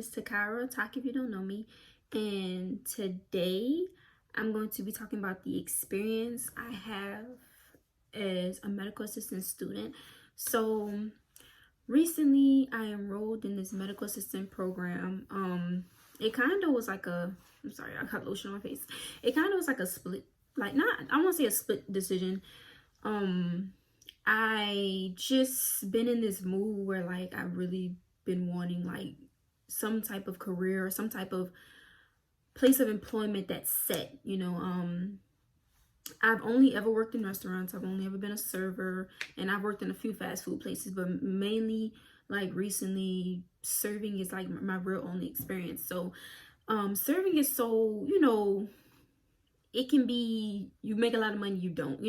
is Takara, Talk if you don't know me, and today I'm going to be talking about the experience I have as a medical assistant student. So recently I enrolled in this medical assistant program. It kind of was like I'm sorry, I got lotion on my face. It kind of was like a split, like not, I won't say a split decision. I just been in this mood where like I really been wanting like some type of career or some type of place of employment that's set, I've only ever worked in restaurants. I've only ever been a server, and I've worked in a few fast food places, but mainly like recently serving is like my real only experience. So serving is so, it can be, you make a lot of money, you don't,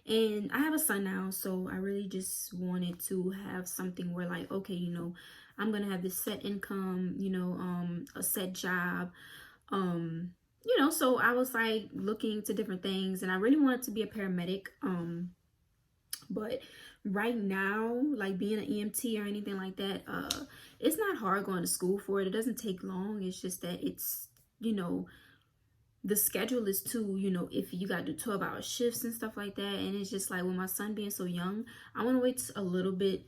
and I have a son now, so I really just wanted to have something where like, okay, I'm gonna have this set income, a set job, so I was like looking to different things, and I really wanted to be a paramedic, but right now, like being an EMT or anything like that, it's not hard going to school for it. It doesn't take long. It's just that it's, the schedule is too, if you got to do 12-hour shifts and stuff like that. And it's just like with my son being so young, I want to wait a little bit,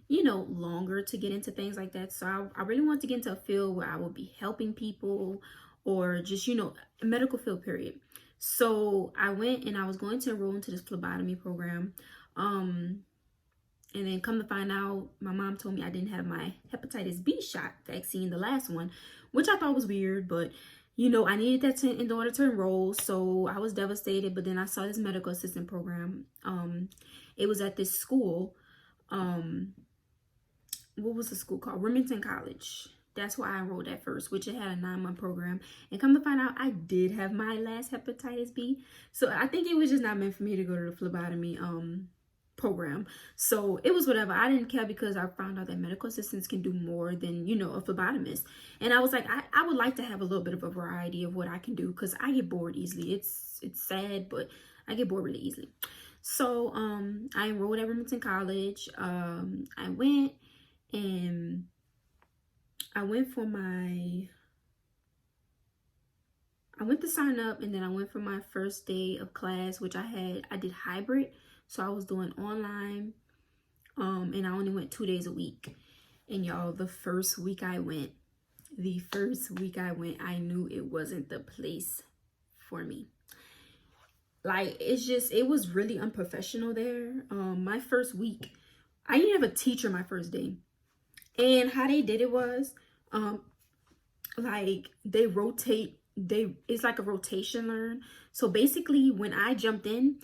longer to get into things like that. So I really want to get into a field where I will be helping people or just, a medical field, period. So I went and I was going to enroll into this phlebotomy program. And then come to find out, my mom told me I didn't have my hepatitis B shot vaccine, the last one, which I thought was weird, but I needed that in order to enroll, so I was devastated. But then I saw this medical assistant program. It was at this school. What was the school called? Remington College. That's why I enrolled at first, which it had a 9-month program. And come to find out, I did have my last hepatitis B. So I think it was just not meant for me to go to the phlebotomy program. So it was whatever. I didn't care because I found out that medical assistants can do more than, a phlebotomist. And I was like, I would like to have a little bit of a variety of what I can do, because I get bored easily. It's sad, but I get bored really easily. So I enrolled at Remington College. I went and I went to sign up, and then I went for my first day of class, which I did hybrid. So I was doing online, and I only went 2 days a week. And y'all, the first week I went, I knew it wasn't the place for me. Like, it was really unprofessional there. My first week, I didn't have a teacher my first day. And how they did it was, like, they rotate, it's like a rotation learn. So basically, when I jumped in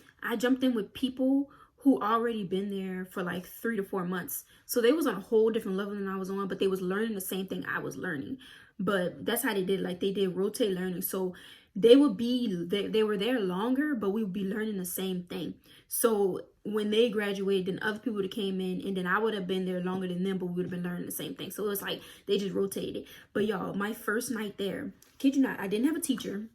with people who already been there for like 3 to 4 months. So they was on a whole different level than I was on, but they was learning the same thing I was learning. But that's how they did, like they did rotate learning. So they would be, they were there longer, but we would be learning the same thing. So when they graduated, then other people would have came in, and then I would have been there longer than them, but we would have been learning the same thing. So it was like they just rotated. But y'all, my first night there, kid you not, I didn't have a teacher.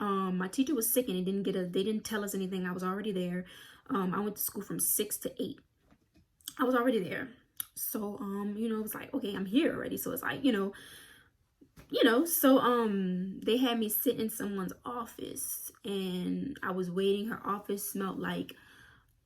My teacher was sick, and they didn't tell us anything. I was already there. I went to school from 6 to 8. I was already there. So, it was like, okay, I'm here already. So it's like, so, they had me sit in someone's office, and I was waiting. Her office smelled like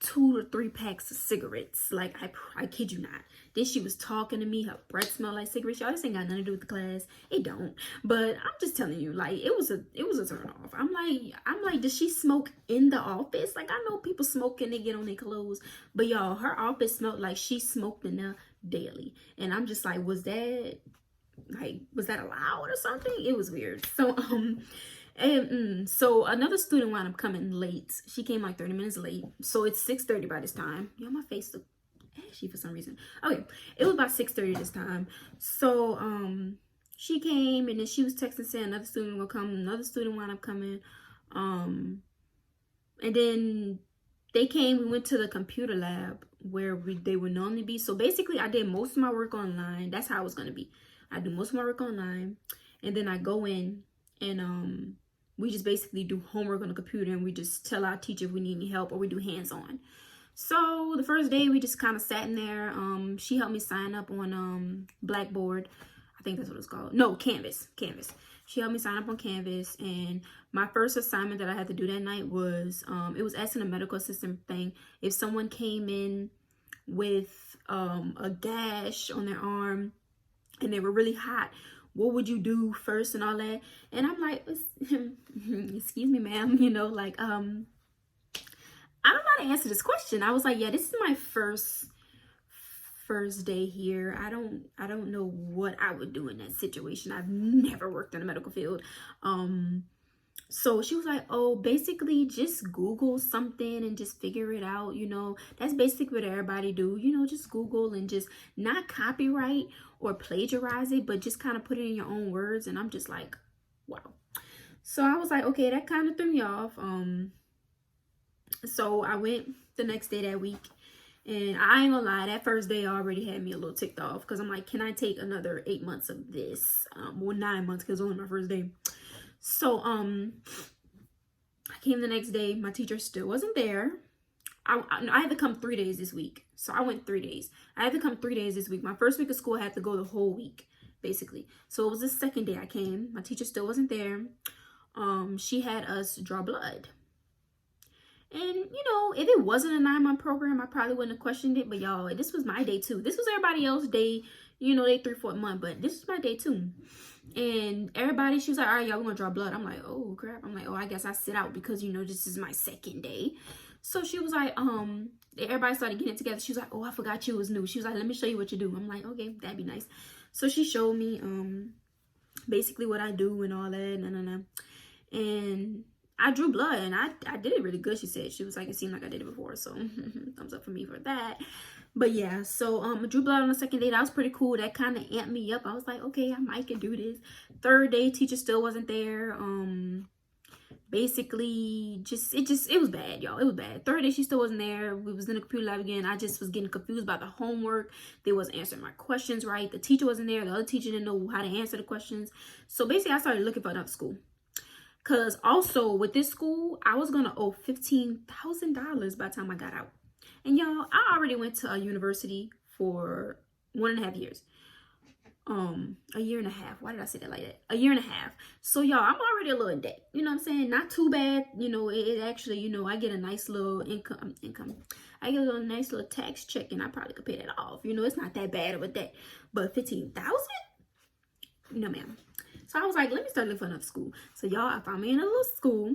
2 to 3 packs of cigarettes. Like, I kid you not. Then she was talking to me. Her breath smelled like cigarettes. Y'all, this ain't got nothing to do with the class. It don't. But I'm just telling you, like, it was a turn off. I'm like, does she smoke in the office? Like, I know people smoke and they get on their clothes, but y'all, her office smelled like she smoked in there daily. And I'm just like, was that allowed or something? It was weird. So so another student wound up coming late. She came like 30 minutes late. So it's 6:30 by this time. Yeah, my face looked ashy for some reason. Okay, it was about 6:30 this time. So she came, and then she was texting saying another student will come. Another student wound up coming. And then they came. We went to the computer lab where they would normally be. So basically, I did most of my work online. That's how it was gonna be. I do most of my work online, and then I go in, and we just basically do homework on the computer, and we just tell our teacher if we need any help, or we do hands-on. So the first day we just kind of sat in there. She helped me sign up on Blackboard. I think that's what it's called. No, Canvas. She helped me sign up on Canvas, and my first assignment that I had to do that night was, it was asking a medical assistant thing. If someone came in with a gash on their arm and they were really hot, what would you do first and all that? And I'm like, excuse me, ma'am, you know, like, I don't know how to answer this question. I was like, yeah, this is my first day here. I don't know what I would do in that situation. I've never worked in the medical field. So she was like, oh, basically just Google something and just figure it out. You know, that's basically what everybody do, you know, just Google and just not copyright or plagiarize it, but just kind of put it in your own words. And I'm just like, wow. So I was like, okay, that kind of threw me off. So I went the next day that week, and I ain't gonna lie, that first day already had me a little ticked off, because I'm like, can I take another 8 months of this? Well, 9 months, because it was only my first day. So I came the next day. My teacher still wasn't there. I had to come 3 days this week. So I went 3 days. I had to come 3 days this week. My first week of school, I had to go the whole week, basically. So it was the second day I came. My teacher still wasn't there. She had us draw blood. And, you know, if it wasn't a 9-month program, I probably wouldn't have questioned it. But, y'all, this was my day, too. This was everybody else's day, you know, they 3, 4 month. But this is my day, too. And everybody, she was like, all right, y'all, we're going to draw blood. I'm like, oh, crap. I'm like, oh, I guess I sit out because, you know, this is my second day. So she was like, everybody started getting it together. She was like, oh, I forgot you was new. She was like, let me show you what you do. I'm like, okay, that'd be nice. So she showed me basically what I do and all that. And I drew blood, and I did it really good, she said. She was like, it seemed like I did it before, so thumbs up for me for that. But yeah, so I drew blood on the second day. That was pretty cool. That kind of amped me up. I was like, okay, I might can do this. Third day, teacher still wasn't there. Basically, it was bad, y'all. It was bad. Third day, she still wasn't there. We was in the computer lab again. I just was getting confused about the homework. They wasn't answering my questions right. The teacher wasn't there. The other teacher didn't know how to answer the questions. So basically, I started looking for another school. Because also with this school, I was going to owe $15,000 by the time I got out. And y'all, I already went to a university for 1.5 years. A year and a half. Why did I say that like that? A year and a half. So y'all, I'm already a little in debt. You know what I'm saying? Not too bad. You know, it actually, you know, I get a nice little income. I get a little nice little tax check, and I probably could pay that off. You know, it's not that bad of a debt. But 15,000? No, ma'am. So I was like, let me start looking for another school. So y'all, I found me in a little school.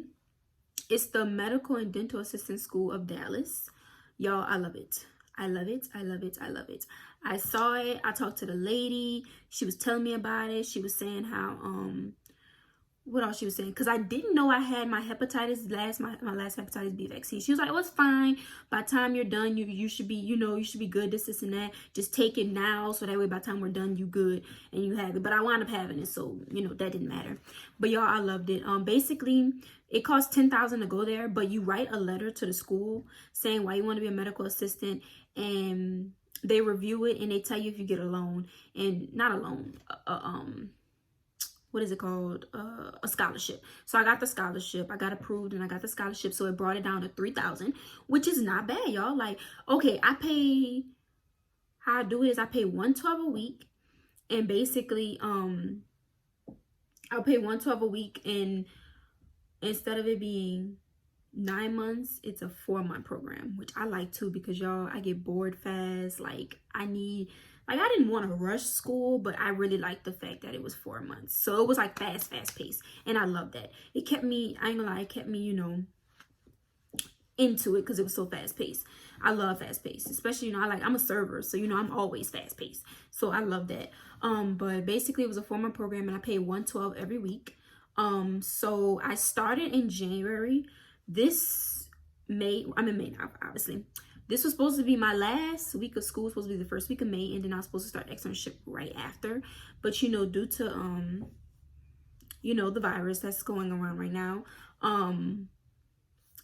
It's the Medical and Dental Assistant School of Dallas. Y'all, I love it. I love it. I love it. I love it. I saw it. I talked to the lady. She was telling me about it. She was saying how, what else she was saying? Because I didn't know I had my hepatitis, my last hepatitis B vaccine. She was like, oh, it's fine. By the time you're done, you should be, you know, you should be good, this, and that. Just take it now, so that way by the time we're done, you good and you have it. But I wound up having it, so, you know, that didn't matter. But y'all, I loved it. Basically, it costs $10,000 to go there, but you write a letter to the school saying why you want to be a medical assistant, and they review it, and they tell you if you get a loan. And not a loan, what is it called? A scholarship. So I got the scholarship. I got approved, and I got the scholarship. So it brought it down to $3,000, which is not bad, y'all. Like, okay, I pay, how I do it is I pay $112 a week, and basically, I'll pay $112 a week, and instead of it being 9 months, it's a 4-month program, which I like too, because y'all, I get bored fast. Like, I didn't want to rush school, but I really liked the fact that it was 4 months. So it was like fast paced. And I love that. It kept me, I ain't gonna lie, it kept me, you know, into it, because it was so fast paced. I love fast paced, especially, you know, I'm a server, so, you know, I'm always fast paced. So I love that. But basically it was a 4-month program, and I paid $112 every week. So I started in January. This May now, obviously. This was supposed to be my last week of school. It was supposed to be the first week of May, and then I was supposed to start externship right after. But, you know, due to, you know, the virus that's going around right now,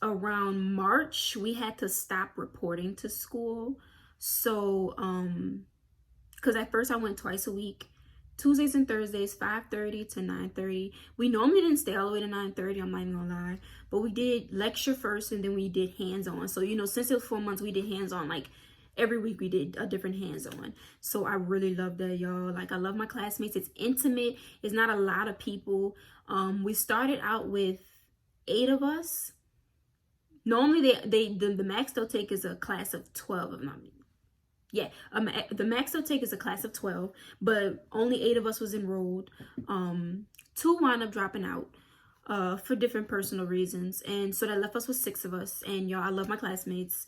around March, we had to stop reporting to school. So, because at first I went twice a week. Tuesdays and Thursdays, 5:30 to 9:30. We normally didn't stay all the way to 9:30, I'm not even gonna lie. But we did lecture first, and then we did hands-on. So, you know, since it was 4 months, we did hands-on like every week we did a different hands-on. So I really love that, y'all. Like, I love my classmates. It's intimate. It's not a lot of people. We started out with 8 of us. Normally the max they'll take is a class of 12 of them. Yeah, the max they'll take is a class of 12, but only 8 of us was enrolled. 2 wound up dropping out for different personal reasons, and so that left us with 6 of us. And y'all, I love my classmates.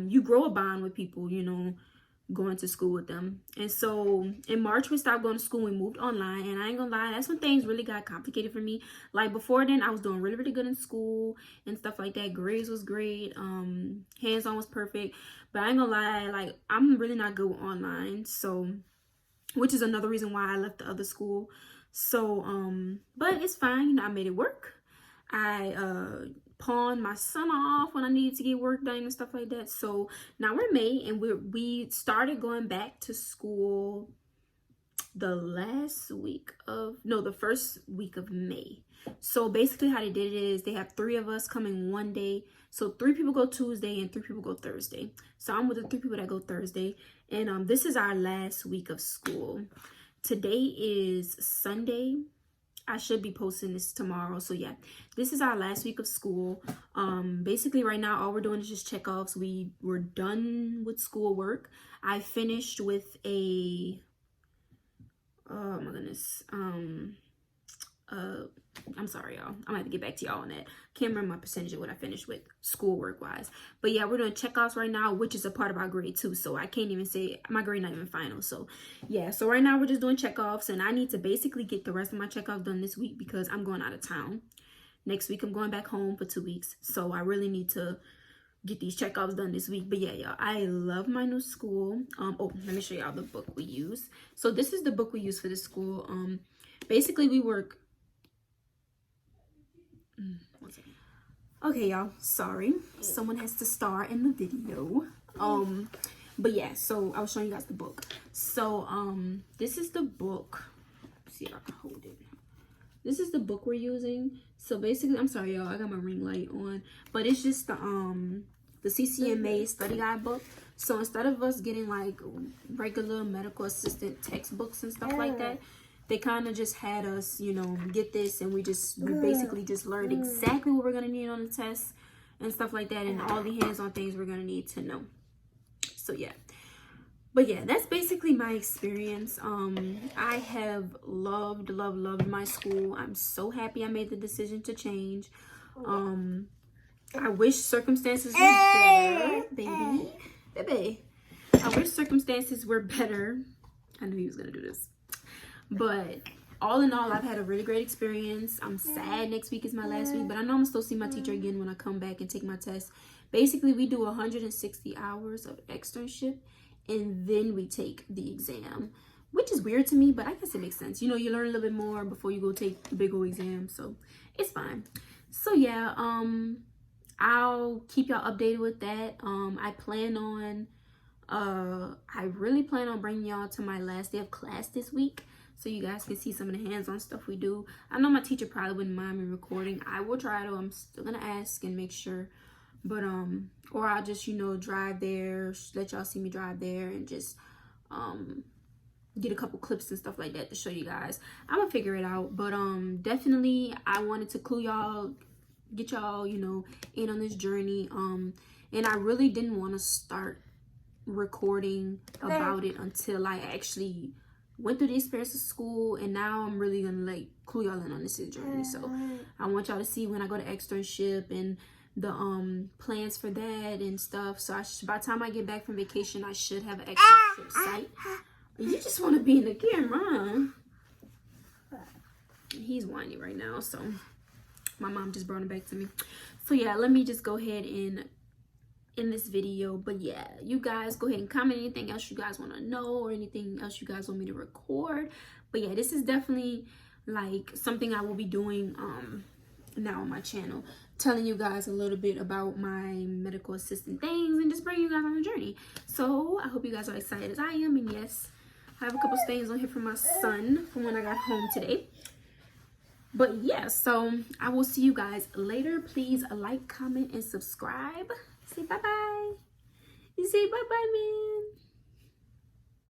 You grow a bond with people, you know, going to school with them. And so in March we stopped going to school. We moved online, and I ain't gonna lie, that's when things really got complicated for me. Like, before then I was doing really good in school and stuff like that. Grades was great, hands-on was perfect, but I ain't gonna lie, like, I'm really not good with online, so, which is another reason why I left the other school. So but it's fine, you know, I made it work. I pawned my son off when I needed to get work done and stuff like that. So now we're May, and we started going back to school the first week of May. So basically how they did it is they have 3 of us coming one day. So 3 people go Tuesday and 3 people go Thursday. So I'm with the 3 people that go Thursday. And this is our last week of school. Today is Sunday. I should be posting this tomorrow. So yeah, this is our last week of school. Basically right now all we're doing is just check offs. We were done with schoolwork. I finished with a, oh my goodness, I'm sorry, y'all. I'm gonna have to get back to y'all on that. Can't remember my percentage of what I finished with schoolwork wise. But yeah, we're doing checkoffs right now, which is a part of our grade too. So I can't even say my grade not even final. So yeah, so right now we're just doing checkoffs, and I need to basically get the rest of my checkoffs done this week because I'm going out of town. Next week I'm going back home for 2 weeks. So I really need to get these checkoffs done this week. But yeah, y'all, I love my new school. Oh, let me show y'all the book we use. So this is the book we use for this school. Basically we work. Okay, y'all, sorry, someone has to star in the video. But yeah, so I was showing you guys the book. So this is the book. Let's see if I can hold it. This is the book we're using. So basically, I'm sorry, y'all, I got my ring light on, but it's just the CCMA study guide book. So instead of us getting like regular medical assistant textbooks and stuff like that, they kind of just had us, you know, get this, and we basically just learned exactly what we're going to need on the test and stuff like that, and all the hands-on things we're going to need to know. So yeah, but yeah, that's basically my experience. I have loved my school. I'm so happy I made the decision to change. I wish circumstances were better, baby. I wish circumstances were better. I knew he was going to do this. But all in all, I've had a really great experience. I'm sad next week is my last week, but I know I'm gonna still see my teacher again when I come back and take my test. Basically, we do 160 hours of externship, and then we take the exam, which is weird to me, but I guess it makes sense. You know, you learn a little bit more before you go take the big old exam, so it's fine. So yeah, I'll keep y'all updated with that. I really plan on bringing y'all to my last day of class this week, so you guys can see some of the hands-on stuff we do. I know my teacher probably wouldn't mind me recording. I will try to. I'm still gonna ask and make sure, but or I'll just, you know, drive there, let y'all see me drive there, and just get a couple clips and stuff like that to show you guys. I'm gonna figure it out, but definitely I wanted to clue y'all, get y'all, you know, in on this journey. And I really didn't want to start recording about it until I actually went through the experience of school, and now I'm really gonna like clue y'all in on this journey. So I want y'all to see when I go to externship and the plans for that and stuff. So by the time I get back from vacation, I should have an externship site. You just want to be in the camera, huh? He's whiny right now, so my mom just brought him back to me. So yeah, let me just go ahead and end this video. But yeah, you guys go ahead and comment anything else you guys want to know or anything else you guys want me to record. But yeah, this is definitely like something I will be doing now on my channel, telling you guys a little bit about my medical assistant things and just bringing you guys on the journey. So I hope you guys are excited as I am. And yes, I have a couple stains on here from my son from when I got home today. But yeah, so I will see you guys later. Please like, comment, and subscribe. Say bye-bye. You say bye bye, man.